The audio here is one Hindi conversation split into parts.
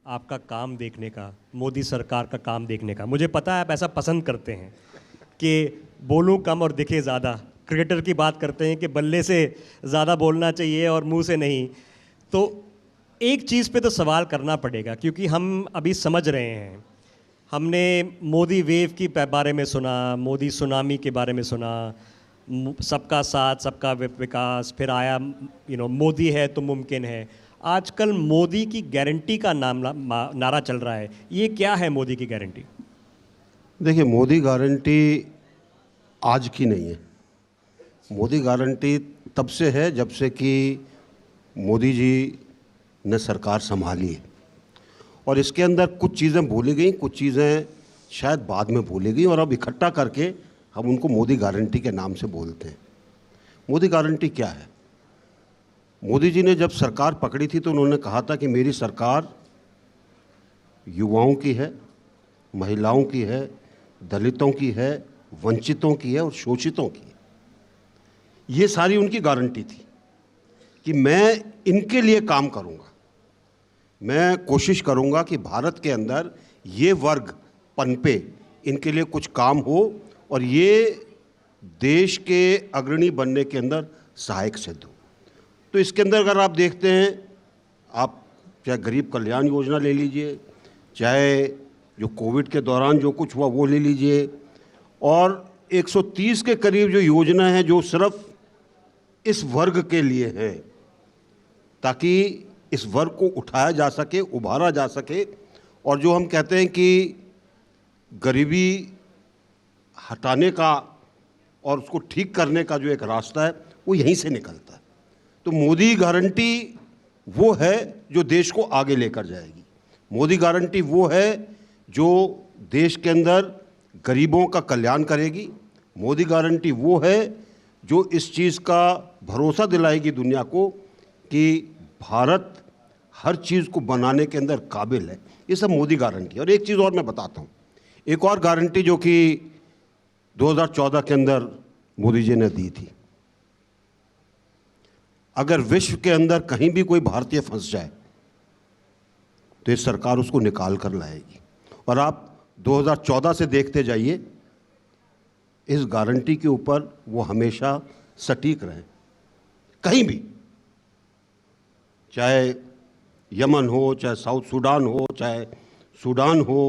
आपका काम देखने का, मोदी सरकार का काम देखने का। मुझे पता है आप ऐसा पसंद करते हैं कि बोलूं कम और दिखे ज़्यादा। क्रिकेटर की बात करते हैं कि बल्ले से ज़्यादा बोलना चाहिए और मुंह से नहीं। तो एक चीज़ पे तो सवाल करना पड़ेगा, क्योंकि हम अभी समझ रहे हैं। हमने मोदी वेव की बारे में सुना, मोदी सुनामी के बारे में सुना, सबका साथ सबका विकास, फिर आया मोदी है तो मुमकिन है। आजकल मोदी की गारंटी का नारा चल रहा है। ये क्या है मोदी की गारंटी? देखिए, मोदी गारंटी आज की नहीं है। मोदी गारंटी तब से है जब से कि मोदी जी ने सरकार संभाली है, और इसके अंदर कुछ चीज़ें भूली गई, कुछ चीज़ें शायद बाद में भूली गई, और अब इकट्ठा करके हम उनको मोदी गारंटी के नाम से बोलते हैं। मोदी गारंटी क्या है? मोदी जी ने जब सरकार पकड़ी थी तो उन्होंने कहा था कि मेरी सरकार युवाओं की है, महिलाओं की है, दलितों की है, वंचितों की है और शोषितों की है। ये सारी उनकी गारंटी थी कि मैं इनके लिए काम करूंगा, मैं कोशिश करूंगा कि भारत के अंदर ये वर्ग पनपे, इनके लिए कुछ काम हो और ये देश के अग्रणी बनने के अंदर सहायक सिद्ध हो। तो इसके अंदर अगर आप देखते हैं, आप चाहे गरीब कल्याण योजना ले लीजिए, चाहे जो कोविड के दौरान जो कुछ हुआ वो ले लीजिए, और 130 के करीब जो योजना है जो सिर्फ इस वर्ग के लिए है, ताकि इस वर्ग को उठाया जा सके, उभारा जा सके। और जो हम कहते हैं कि गरीबी हटाने का और उसको ठीक करने का जो एक रास्ता है वो यहीं से निकलता है। तो मोदी गारंटी वो है जो देश को आगे लेकर जाएगी। मोदी गारंटी वो है जो देश के अंदर गरीबों का कल्याण करेगी। मोदी गारंटी वो है जो इस चीज़ का भरोसा दिलाएगी दुनिया को कि भारत हर चीज़ को बनाने के अंदर काबिल है। ये सब मोदी गारंटी। और एक चीज़ और मैं बताता हूँ, एक और गारंटी जो कि 2014 के अंदर मोदी जी ने दी थी। अगर विश्व के अंदर कहीं भी कोई भारतीय फंस जाए तो ये सरकार उसको निकाल कर लाएगी। और आप 2014 से देखते जाइए, इस गारंटी के ऊपर वो हमेशा सटीक रहे। कहीं भी, चाहे यमन हो, चाहे साउथ सूडान हो, चाहे सूडान हो,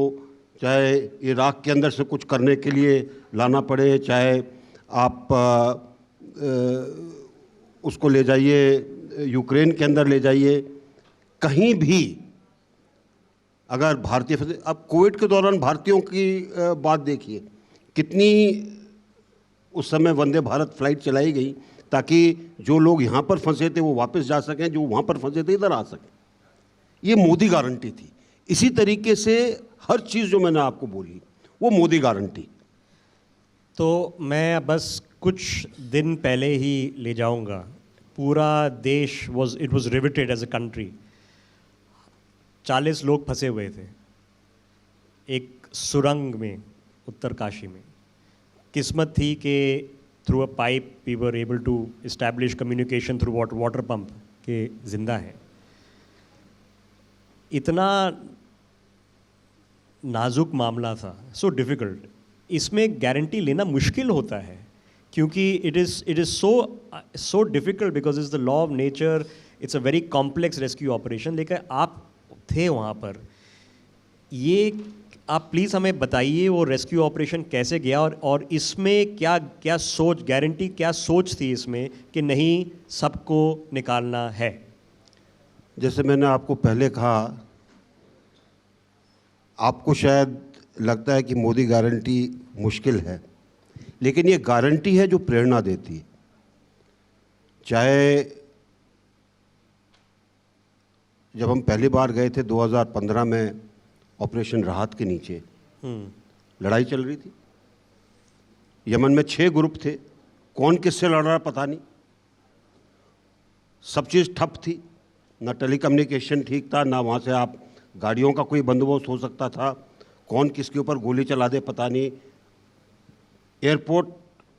चाहे इराक के अंदर से कुछ करने के लिए लाना पड़े, चाहे आप उसको ले जाइए यूक्रेन के अंदर ले जाइए, कहीं भी अगर भारतीय, अब कोविड के दौरान भारतीयों की बात देखिए, कितनी उस समय वंदे भारत फ्लाइट चलाई गई ताकि जो लोग यहाँ पर फंसे थे वो वापस जा सकें, जो वहाँ पर फंसे थे इधर आ सकें। ये मोदी गारंटी थी। इसी तरीके से हर चीज़ जो मैंने आपको बोली वो मोदी गारंटी। तो मैं बस कुछ दिन पहले ही ले जाऊंगा। पूरा देश it was riveted as a country. 40 लोग फंसे हुए थे एक सुरंग में उत्तरकाशी में। किस्मत थी कि through a pipe we were able to establish communication through water pump के जिंदा हैं। इतना नाजुक मामला था, सो डिफ़िकल्ट। इसमें गारंटी लेना मुश्किल होता है क्योंकि it is so difficult because is the law of nature. It's a very complex rescue operation. लेकिन आप थे वहाँ पर। ये आप प्लीज़ हमें बताइए वो रेस्क्यू ऑपरेशन कैसे गया, और इसमें क्या क्या सोच, गारंटी क्या सोच थी इसमें कि नहीं सबको निकालना है? जैसे मैंने आपको पहले कहा, आपको शायद लगता है कि मोदी गारंटी मुश्किल है, लेकिन ये गारंटी है जो प्रेरणा देती है। चाहे जब हम पहली बार गए थे 2015 में ऑपरेशन राहत के नीचे, लड़ाई चल रही थी यमन में। 6 ग्रुप थे, कौन किससे लड़ रहा पता नहीं। सब चीज़ ठप थी, ना टेलीकम्युनिकेशन ठीक था, ना वहाँ से आप गाड़ियों का कोई बंदोबस्त हो सकता था। कौन किसके ऊपर गोली चला दे पता नहीं। एयरपोर्ट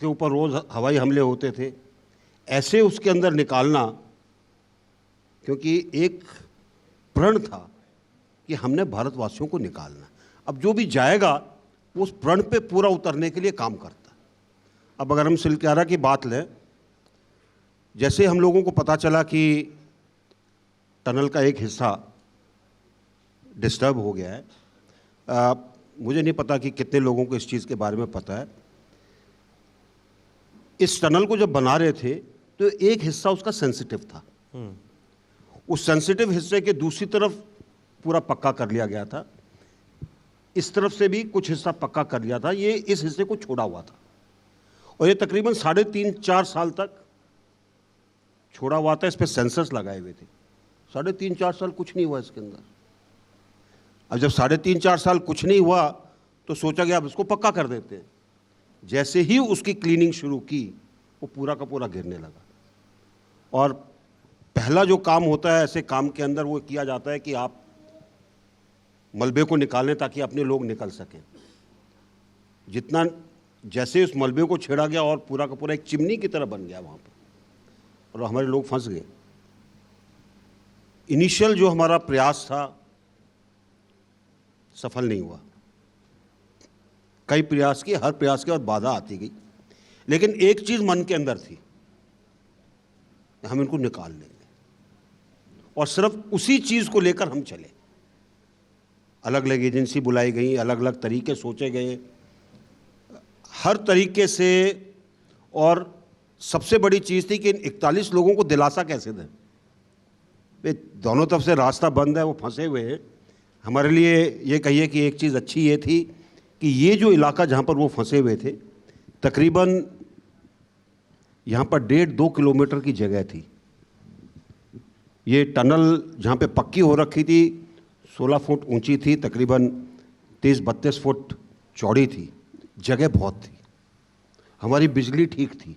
के ऊपर रोज़ हवाई हमले होते थे। ऐसे उसके अंदर निकालना, क्योंकि एक प्रण था कि हमने भारतवासियों को निकालना है। अब जो भी जाएगा वो उस प्रण पे पूरा उतरने के लिए काम करता है। अब अगर हम सिलक्यारा की बात लें, जैसे हम लोगों को पता चला कि टनल का एक हिस्सा डिस्टर्ब हो गया है, मुझे नहीं पता कि कितने लोगों को इस चीज़ के बारे में पता है। इस टनल को जब बना रहे थे तो एक हिस्सा उसका सेंसिटिव था, उस सेंसिटिव हिस्से के दूसरी तरफ पूरा पक्का कर लिया गया था, इस तरफ से भी कुछ हिस्सा पक्का कर लिया था, ये इस हिस्से को छोड़ा हुआ था और ये तकरीबन 3.5-4 साल तक छोड़ा हुआ था। इस पर सेंसर्स लगाए हुए थे। 3.5-4 साल कुछ नहीं हुआ इसके अंदर। अब जब 3.5-4 साल कुछ नहीं हुआ तो सोचा गया अब इसको पक्का कर देते हैं। जैसे ही उसकी क्लीनिंग शुरू की वो पूरा का पूरा गिरने लगा। और पहला जो काम होता है ऐसे काम के अंदर वो किया जाता है कि आप मलबे को निकालें ताकि अपने लोग निकल सकें। जितना जैसे उस मलबे को छेड़ा गया और पूरा का पूरा एक चिमनी की तरह बन गया वहाँ पर, और हमारे लोग फंस गए। इनिशियल जो हमारा प्रयास था सफल नहीं हुआ। कई प्रयास किए, हर प्रयास के बाद बाधा आती गई, लेकिन एक चीज़ मन के अंदर थी, हम इनको निकाल लेंगे। और सिर्फ उसी चीज़ को लेकर हम चले। अलग अलग एजेंसी बुलाई गई, अलग अलग तरीके सोचे गए, हर तरीके से। और सबसे बड़ी चीज़ थी कि इन 41 लोगों को दिलासा कैसे दें। वे दोनों तरफ से रास्ता बंद है, वो फंसे हुए हैं। हमारे लिए ये कहिए कि एक चीज़ अच्छी ये थी कि ये जो इलाका जहाँ पर वो फंसे हुए थे, तकरीबन यहाँ पर 1.5-2 किलोमीटर की जगह थी। ये टनल जहाँ पे पक्की हो रखी थी 16 फुट ऊंची थी, तकरीबन 30-32 फुट चौड़ी थी। जगह बहुत थी, हमारी बिजली ठीक थी,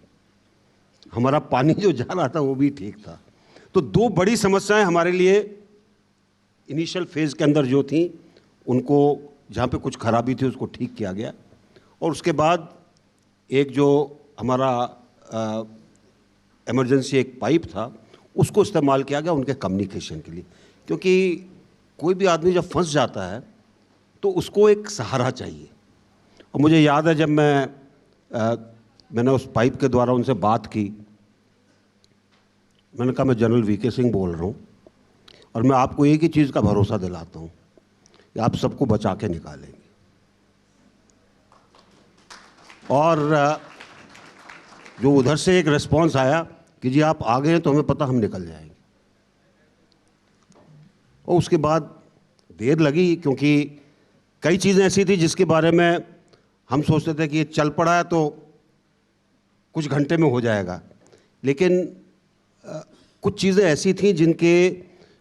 हमारा पानी जो जा रहा था वो भी ठीक था। तो दो बड़ी समस्याएं हमारे लिए इनिशियल फेज़ के अंदर जो थी, उनको जहाँ पे कुछ खराबी थी उसको ठीक किया गया। और उसके बाद एक जो हमारा इमरजेंसी एक पाइप था उसको इस्तेमाल किया गया उनके कम्युनिकेशन के लिए, क्योंकि कोई भी आदमी जब फंस जाता है तो उसको एक सहारा चाहिए। और मुझे याद है जब मैंने उस पाइप के द्वारा उनसे बात की, मैंने कहा मैं जनरल वीके सिंह बोल रहा हूँ और मैं आपको एक ही चीज़ का भरोसा दिलाता हूँ कि आप सबको बचा के निकालेंगे। और जो उधर से एक रिस्पांस आया कि जी आप आ गए हैं तो हमें पता, हम निकल जाएंगे। और उसके बाद देर लगी, क्योंकि कई चीज़ें ऐसी थी जिसके बारे में हम सोचते थे कि ये चल पड़ा है तो कुछ घंटे में हो जाएगा, लेकिन कुछ चीज़ें ऐसी थी जिनके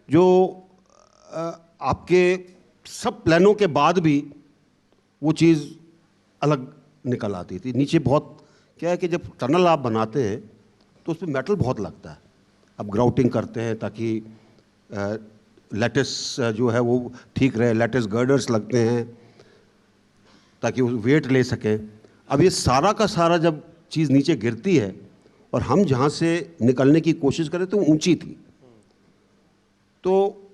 जो आपके सब प्लानों के बाद भी वो चीज़ अलग निकल आती थी। नीचे बहुत क्या है कि जब टनल आप बनाते हैं तो उसमें मेटल बहुत लगता है। आप ग्राउटिंग करते हैं ताकि लैटिस जो है वो ठीक रहे, लैटिस गर्डर्स लगते हैं ताकि वो वेट ले सकें। अब ये सारा का सारा जब चीज़ नीचे गिरती है और हम जहाँ से निकलने की कोशिश करें तो ऊंची थी, तो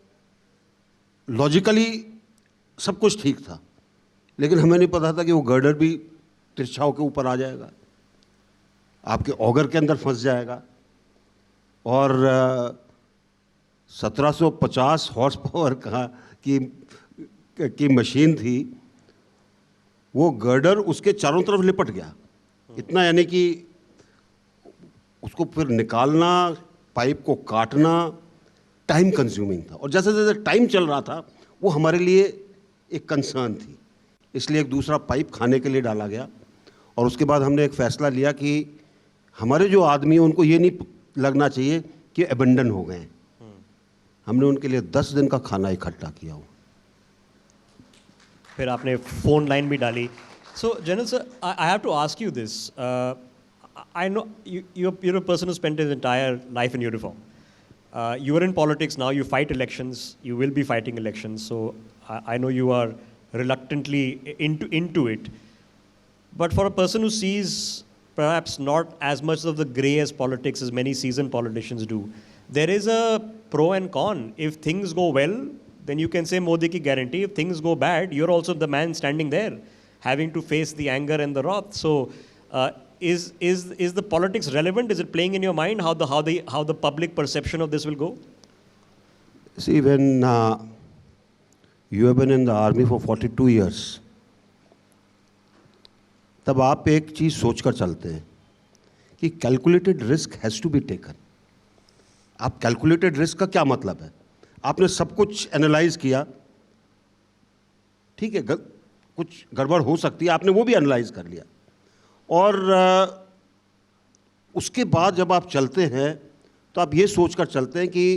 लॉजिकली सब कुछ ठीक था, लेकिन हमें नहीं पता था कि वो गर्डर भी तिरछाओं के ऊपर आ जाएगा, आपके ऑगर के अंदर फंस जाएगा। और 1750 हॉर्स पावर की मशीन थी, वो गर्डर उसके चारों तरफ लिपट गया इतना, यानी कि उसको फिर निकालना, पाइप को काटना टाइम कंज्यूमिंग था। और जैसे जैसे टाइम चल रहा था वो हमारे लिए एक कंसर्न थी, इसलिए एक दूसरा पाइप खाने के लिए डाला गया। और उसके बाद हमने एक फ़ैसला लिया कि हमारे जो आदमी हैं उनको ये नहीं लगना चाहिए कि एबंडन हो गए। हमने उनके लिए 10 दिन का खाना इकट्ठा किया हो। फिर आपने फ़ोन लाइन भी डाली। So general sir, I have to ask you this. I know you're a person who spent his entire life in uniform. You are in politics now, you fight elections, you will be fighting elections, so I know you are reluctantly into it. But for a person who sees perhaps not as much of the grey as politics as many seasoned politicians do, there is a pro and con. If things go well, then you can say Modi ki guarantee. If things go bad, you're also the man standing there, having to face the anger and the wrath. So, is the politics relevant? Is it playing in your mind how the public perception of this will go? See, when you have been in the army for 42 years, तब आप एक चीज़ सोचकर चलते हैं कि calculated risk has to be taken. आप कैलकुलेटेड रिस्क का क्या मतलब है? आपने सब कुछ एनालाइज किया, ठीक है, कुछ गड़बड़ हो सकती है, आपने वो भी एनालाइज कर लिया, और उसके बाद जब आप चलते हैं तो आप ये सोचकर चलते हैं कि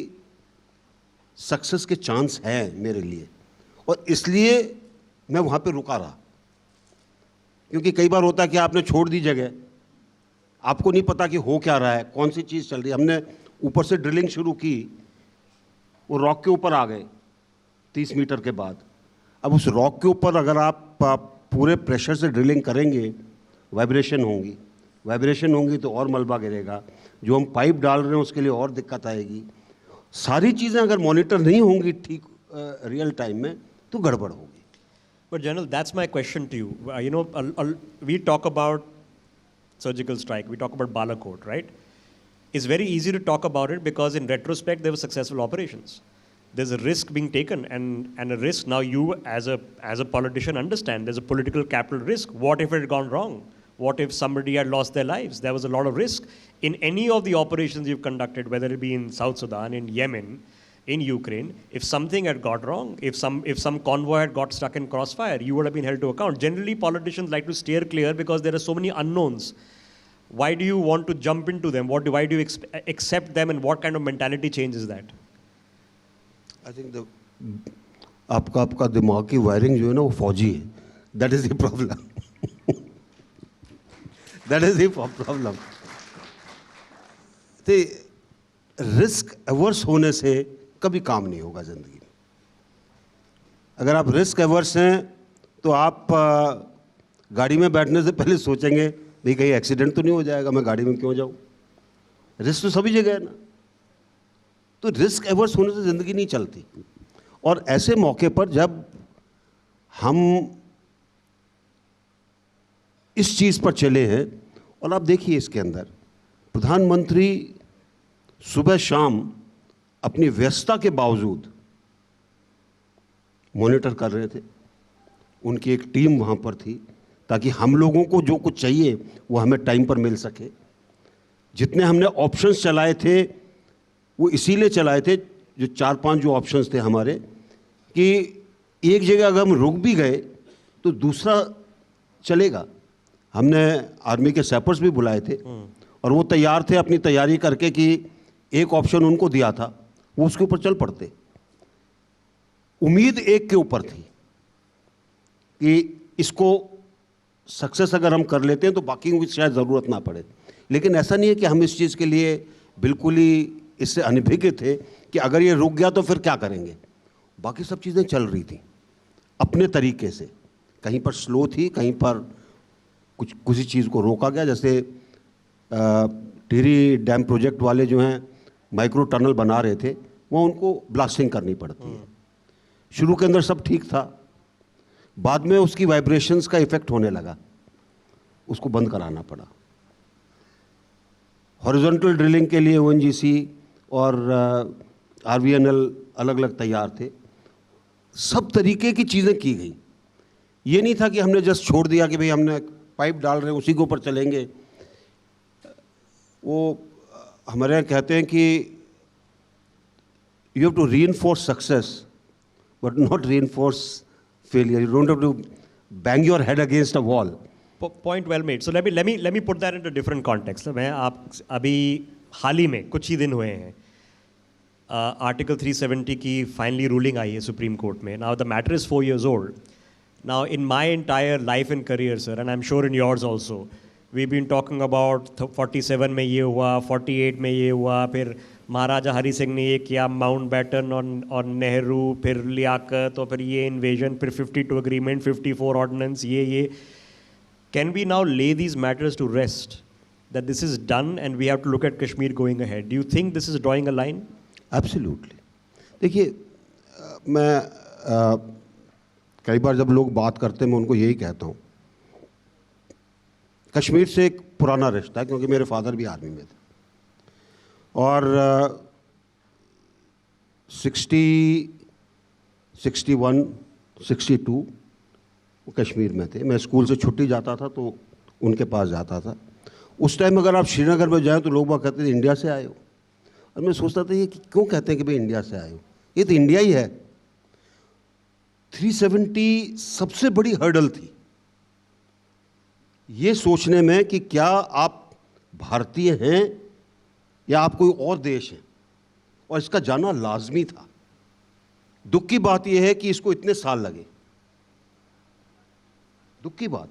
सक्सेस के चांस हैं मेरे लिए, और इसलिए मैं वहाँ पे रुका रहा. क्योंकि कई बार होता है कि आपने छोड़ दी जगह, आपको नहीं पता कि हो क्या रहा है, कौन सी चीज़ चल रही है. हमने ऊपर से ड्रिलिंग शुरू की, वो रॉक के ऊपर आ गए 30 मीटर के बाद. अब उस रॉक के ऊपर अगर आप पूरे प्रेशर से ड्रिलिंग करेंगे, वाइब्रेशन होंगी तो और मलबा गिरेगा, जो हम पाइप डाल रहे हैं उसके लिए और दिक्कत आएगी. सारी चीज़ें अगर मॉनिटर नहीं होंगी ठीक रियल टाइम में तो गड़बड़ होगी. But General, that's my question to you. We talk about surgical strike, we talk about Balakot, right? It's very easy to talk about it because in retrospect there were successful operations. There's a risk being taken, and a risk. Now you as a politician understand there's a political capital risk. What if it had gone wrong? What if somebody had lost their lives? There was a lot of risk in any of the operations you've conducted, whether it be in South Sudan, in Yemen, in Ukraine. If something had got wrong, if some convoy had got stuck in crossfire, you would have been held to account. Generally, politicians like to steer clear because there are so many unknowns. Why do you want to jump into them? Why do you accept them, and what kind of mentality change is that? I think आपका दिमाग की वायरिंग जो है ना वो फौजी है. That is the problem. That is the problem. तो रिस्क एवर्स होने से कभी काम नहीं होगा ज़िंदगी में. अगर आप रिस्क एवर्स हैं तो आप गाड़ी में बैठने से पहले सोचेंगे भाई कहीं एक्सीडेंट तो नहीं हो जाएगा, मैं गाड़ी में क्यों जाऊँ. रिस्क तो सभी जगह है ना. तो रिस्क एवर्स होने से ज़िंदगी नहीं चलती. और ऐसे मौके पर जब हम इस चीज़ पर चले हैं, और आप देखिए इसके अंदर प्रधानमंत्री सुबह शाम अपनी व्यस्तता के बावजूद मॉनिटर कर रहे थे. उनकी एक टीम वहाँ पर थी ताकि हम लोगों को जो कुछ चाहिए वो हमें टाइम पर मिल सके. जितने हमने ऑप्शंस चलाए थे वो इसीलिए चलाए थे, जो 4-5 जो ऑप्शंस थे हमारे, कि एक जगह अगर हम रुक भी गए तो दूसरा चलेगा. हमने आर्मी के सैपर्स भी बुलाए थे और वो तैयार थे अपनी तैयारी करके कि एक ऑप्शन उनको दिया था वो उसके ऊपर चल पड़ते. उम्मीद एक के ऊपर थी कि इसको सक्सेस अगर हम कर लेते हैं तो बाकी की शायद ज़रूरत ना पड़े. लेकिन ऐसा नहीं है कि हम इस चीज़ के लिए बिल्कुल ही इससे अनभिज्ञ थे कि अगर ये रुक गया तो फिर क्या करेंगे. बाकी सब चीज़ें चल रही थी अपने तरीके से. कहीं पर स्लो थी, कहीं पर किसी चीज़ को रोका गया. जैसे टिहरी डैम प्रोजेक्ट वाले जो हैं माइक्रो टनल बना रहे थे, वो उनको ब्लास्टिंग करनी पड़ती है. शुरू के अंदर सब ठीक था, बाद में उसकी वाइब्रेशंस का इफ़ेक्ट होने लगा, उसको बंद कराना पड़ा. हॉरिजॉन्टल ड्रिलिंग के लिए ONGC और RVNL अलग अलग तैयार थे. सब तरीके की चीज़ें की गई. ये नहीं था कि हमने जस्ट छोड़ दिया कि भाई हमने पाइप डाल रहे हैं उसी के ऊपर चलेंगे. वो हमारे यहाँ कहते हैं कि you have to reinforce success but not reinforce failure. You don't have to bang your head against a wall. Point well made. So let me put that into different context. मैं आप अभी हाल ही में कुछ ही दिन हुए हैं आर्टिकल 370 की फाइनली रूलिंग आई है सुप्रीम कोर्ट में. Now the matter is 4 years old. Now in my entire life and career, sir, and I'm sure in yours also, we've been talking about 47 में ये हुआ, 48 में ये हुआ, फिर महाराजा हरी सिंह ने ये किया, माउंट बैटन और नेहरू, फिर लियाकत, और फिर ये इन्वेजन, फिर 52 अग्रीमेंट, 54 ऑर्डिनेंस, ये. Can we now lay these matters to rest? That this is done and we have to look at Kashmir going ahead. Do you think this is drawing a line? Absolutely. देखिए कई बार जब लोग बात करते हैं मैं उनको यही कहता हूँ, कश्मीर से एक पुराना रिश्ता है क्योंकि मेरे फादर भी आर्मी में थे और 61, 62 वो कश्मीर में थे। मैं स्कूल से छुट्टी जाता था तो उनके पास जाता था। उस टाइम अगर आप श्रीनगर में जाएं तो लोग बात कहते थे इंडिया से आए हो, और मैं सोचता था ये क्यों कहते हैं कि भाई इंडिया से आए हो, ये तो इंडिया ही है। 370 सबसे बड़ी हर्डल थी ये सोचने में कि क्या आप भारतीय हैं या आप कोई और देश हैं, और इसका जाना लाजमी था। दुख की बात यह है कि इसको इतने साल लगे। दुख की बात,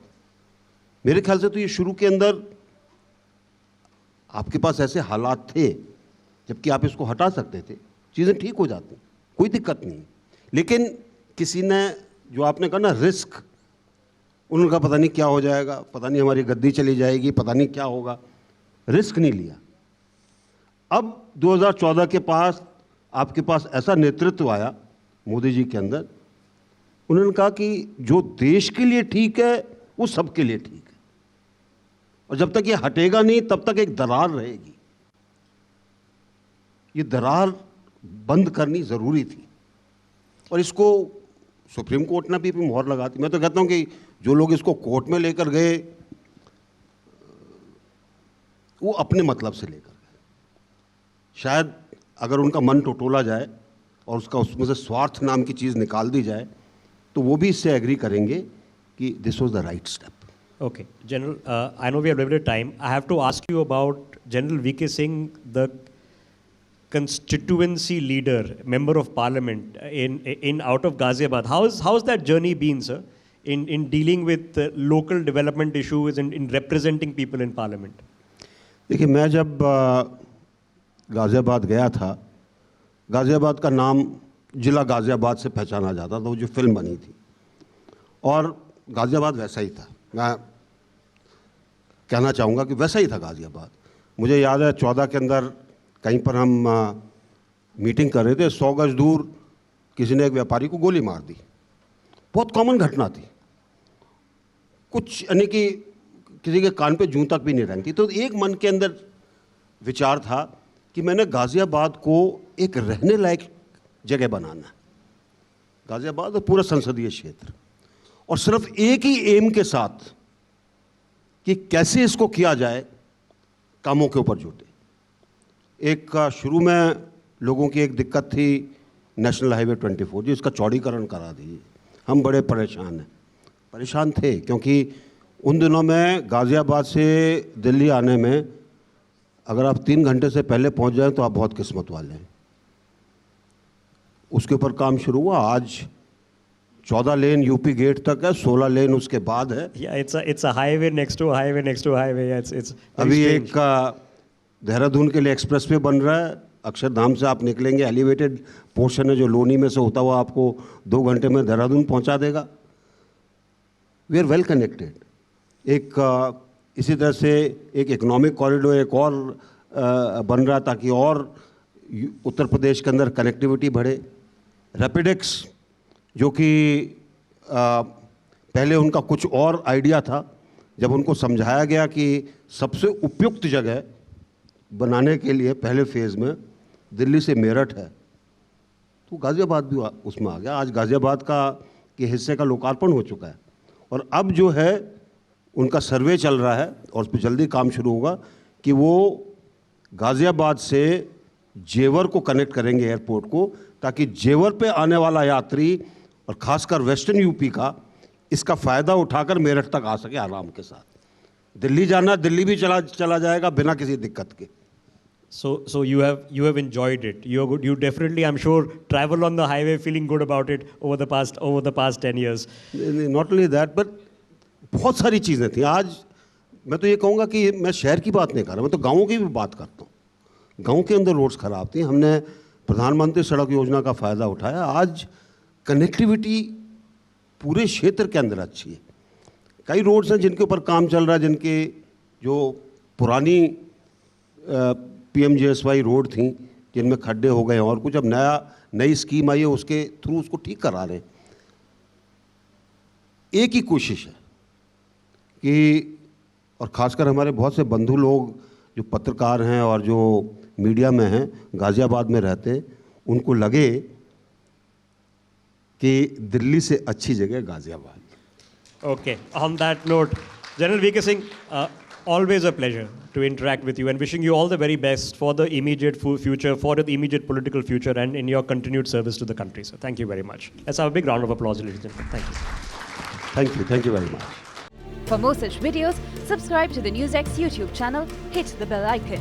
मेरे ख्याल से तो ये शुरू के अंदर आपके पास ऐसे हालात थे जबकि आप इसको हटा सकते थे, चीज़ें ठीक हो जाती, कोई दिक्कत नहीं। लेकिन किसी ने, जो आपने कहा ना रिस्क, उनका पता नहीं क्या हो जाएगा, पता नहीं हमारी गद्दी चली जाएगी, पता नहीं क्या होगा, रिस्क नहीं लिया। अब 2014 के पास आपके पास ऐसा नेतृत्व आया मोदी जी के अंदर, उन्होंने कहा कि जो देश के लिए ठीक है वो सबके लिए ठीक है, और जब तक ये हटेगा नहीं तब तक एक दरार रहेगी। ये दरार बंद करनी ज़रूरी थी और इसको सुप्रीम कोर्ट ने भी मोहर लगाती। मैं तो कहता हूँ कि जो लोग इसको कोर्ट में लेकर गए वो अपने मतलब से लेकर गए। शायद अगर उनका मन टटोला जाए और उसमें से स्वार्थ नाम की चीज़ निकाल दी जाए तो वो भी इससे एग्री करेंगे कि this was the right step. Okay, General, I know we have limited time. I have to ask you about General VK Singh, the constituency leader, member of parliament in out of Ghaziabad. How's that journey been, sir, in dealing with local development issues and in representing people in parliament? देखिए, मैं जब गाज़ियाबाद गया था, गाज़ियाबाद का नाम जिला गाज़ियाबाद से पहचाना जाता था, वो जो फिल्म बनी थी, और गाज़ियाबाद वैसा ही था। मैं कहना चाहूँगा कि वैसा ही था गाज़ियाबाद। मुझे याद है 14 के अंदर कहीं पर हम मीटिंग कर रहे थे, 100 गज दूर किसी ने एक व्यापारी को गोली मार दी। बहुत कॉमन घटना थी, कुछ यानी कि किसी के कान पे जूं तक भी नहीं रेंगती। तो एक मन के अंदर विचार था कि मैंने गाज़ियाबाद को एक रहने लायक जगह बनाना है, गाज़ियाबाद और पूरा संसदीय क्षेत्र, और सिर्फ एक ही एम के साथ कि कैसे इसको किया जाए, कामों के ऊपर जुटे। एक शुरू में लोगों की एक दिक्कत थी नेशनल हाईवे 24 जी, इसका चौड़ीकरण करा दीजिए। हम बड़े परेशान थे क्योंकि उन दिनों में गाज़ियाबाद से दिल्ली आने में अगर आप 3 घंटे से पहले पहुंच जाएं तो आप बहुत किस्मत वाले हैं। उसके ऊपर काम शुरू हुआ। आज 14 लेन यूपी गेट तक है, 16 लेन उसके बाद है। It's a highway next to highway next to highway. It's अभी एक देहरादून के लिए एक्सप्रेस वे बन रहा है, अक्षरधाम से आप निकलेंगे, एलिवेटेड पोर्शन है जो लोनी में से होता हुआ आपको 2 घंटे में देहरादून पहुंचा देगा। We are well connected. एक इसी तरह से एक इकोनॉमिक कॉरिडोर एक और बन रहा ताकि और उत्तर प्रदेश के अंदर कनेक्टिविटी बढ़े। रैपिडेक्स जो कि पहले उनका कुछ और आइडिया था, जब उनको समझाया गया कि सबसे उपयुक्त जगह बनाने के लिए पहले फेज़ में दिल्ली से मेरठ है, तो गाज़ियाबाद भी उसमें आ गया। आज गाज़ियाबाद के हिस्से का लोकार्पण हो चुका है और अब जो है उनका सर्वे चल रहा है और उस पर जल्दी काम शुरू होगा कि वो गाज़ियाबाद से जेवर को कनेक्ट करेंगे एयरपोर्ट को, ताकि जेवर पे आने वाला यात्री और ख़ासकर वेस्टर्न यूपी का इसका फ़ायदा उठाकर मेरठ तक आ सके आराम के साथ। दिल्ली जाना, दिल्ली भी चला जाएगा बिना किसी दिक्कत के। So you have enjoyed it. You definitely, I'm sure, travel on the highway feeling good about it over the past 10 years. Not only that, but बहुत सारी चीज़ें थी। आज मैं तो ये कहूँगा कि मैं शहर की बात नहीं कर रहा, मैं तो गाँवों की भी बात करता हूँ। गाँव के अंदर रोड्स ख़राब थी, हमने प्रधानमंत्री सड़क योजना का फ़ायदा उठाया। आज कनेक्टिविटी पूरे क्षेत्र के अंदर अच्छी है। कई रोड्स हैं जिनके ऊपर काम चल रहा है, जिनके जो पुरानी PMGSY रोड थी जिनमें खड्डे हो गए और कुछ अब नई स्कीम आई है उसके थ्रू उसको ठीक करा रहे हैं। एक ही कोशिश है कि, और ख़ासकर हमारे बहुत से बंधु लोग जो पत्रकार हैं और जो मीडिया में हैं, गाज़ियाबाद में रहते हैं, उनको लगे कि दिल्ली से अच्छी जगह Ghaziabad. Okay. On that note, General VK Singh, always a pleasure to interact with you and wishing you all the very best for the immediate future, for the immediate political future and in your continued service to the country. So thank you very much. Let's have a big round of applause, ladies and gentlemen. Thank you. Thank you. Thank you very much. For more such videos, subscribe to the NewsX YouTube channel, hit the bell icon.